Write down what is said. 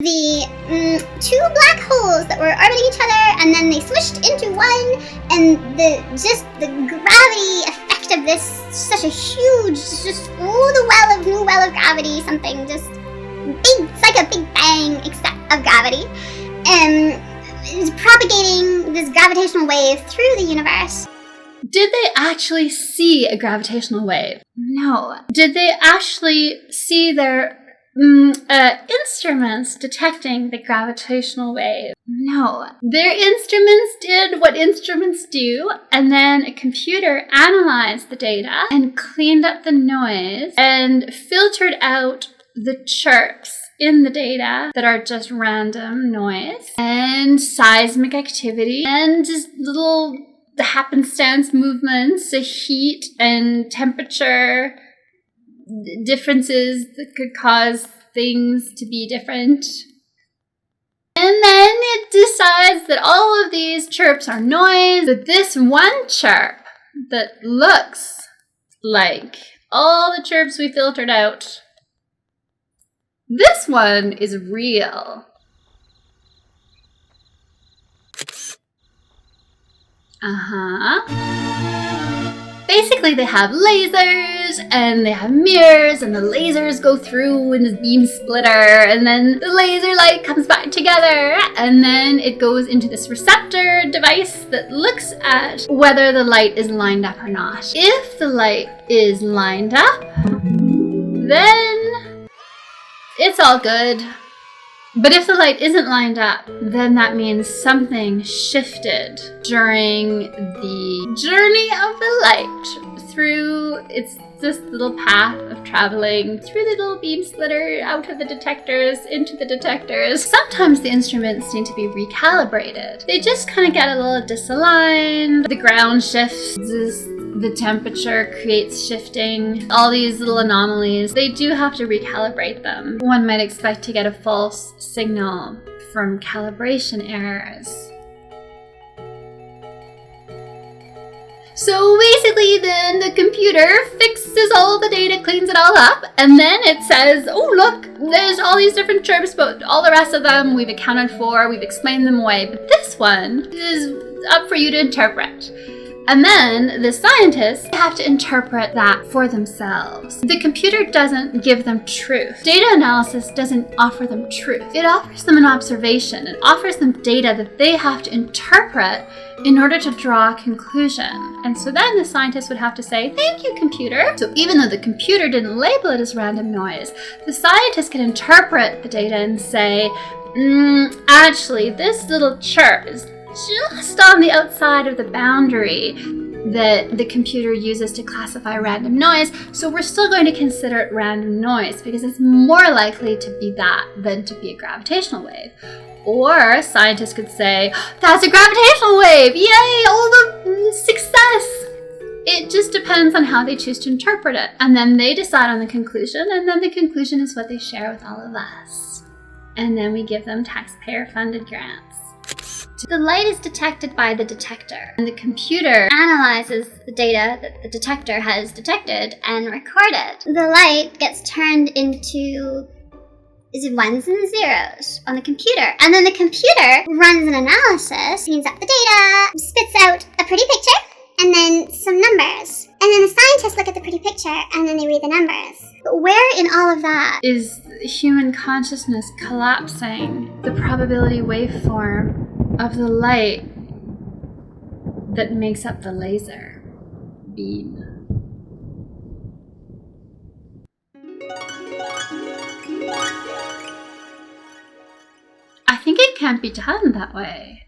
the two black holes that were orbiting each other, and then they swished into one, and the gravity effect of this, such a huge, just the new well of gravity, something just big, it's like a big bang except of gravity, is propagating this gravitational wave through the universe. Did they actually see a gravitational wave? No. Did they actually see their instruments detecting the gravitational wave? No. Their instruments did what instruments do, and then a computer analyzed the data and cleaned up the noise and filtered out the chirps in the data that are just random noise and seismic activity and just little happenstance movements, the heat and temperature differences that could cause things to be different. And then it decides that all of these chirps are noise, but this one chirp that looks like all the chirps we filtered out, this one is real. Basically, they have lasers, and they have mirrors, and the lasers go through in this beam splitter, and then the laser light comes back together, and then it goes into this receptor device that looks at whether the light is lined up or not. If the light is lined up, then it's all good. But if the light isn't lined up, then that means something shifted during the journey of the light through this little path of traveling through the little beam splitter, out of the detectors, into the detectors. Sometimes the instruments need to be recalibrated. They just kind of get a little disaligned. The ground shifts. The temperature creates shifting, all these little anomalies. They do have to recalibrate them. One might expect to get a false signal from calibration errors. So basically then the computer fixes all the data, cleans it all up, and then it says, oh look, there's all these different chirps, but all the rest of them we've accounted for, we've explained them away, but this one is up for you to interpret. And then the scientists have to interpret that for themselves. The computer doesn't give them truth. Data analysis doesn't offer them truth. It offers them an observation. It offers them data that they have to interpret in order to draw a conclusion. And so then the scientists would have to say, thank you, computer. So even though the computer didn't label it as random noise, the scientists can interpret the data and say, actually, this little chirp is just on the outside of the boundary that the computer uses to classify random noise, so we're still going to consider it random noise because it's more likely to be that than to be a gravitational wave. Or scientists could say, that's a gravitational wave! Yay! All the success! It just depends on how they choose to interpret it. And then they decide on the conclusion, and then the conclusion is what they share with all of us. And then we give them taxpayer-funded grants. The light is detected by the detector, and the computer analyzes the data that the detector has detected and recorded. The light gets turned into ones and zeros on the computer, and then the computer runs an analysis, cleans up the data, spits out a pretty picture, and then some numbers. And then the scientists look at the pretty picture, and then they read the numbers. But where in all of that is human consciousness collapsing the probability waveform of the light that makes up the laser beam? I think it can't be done that way.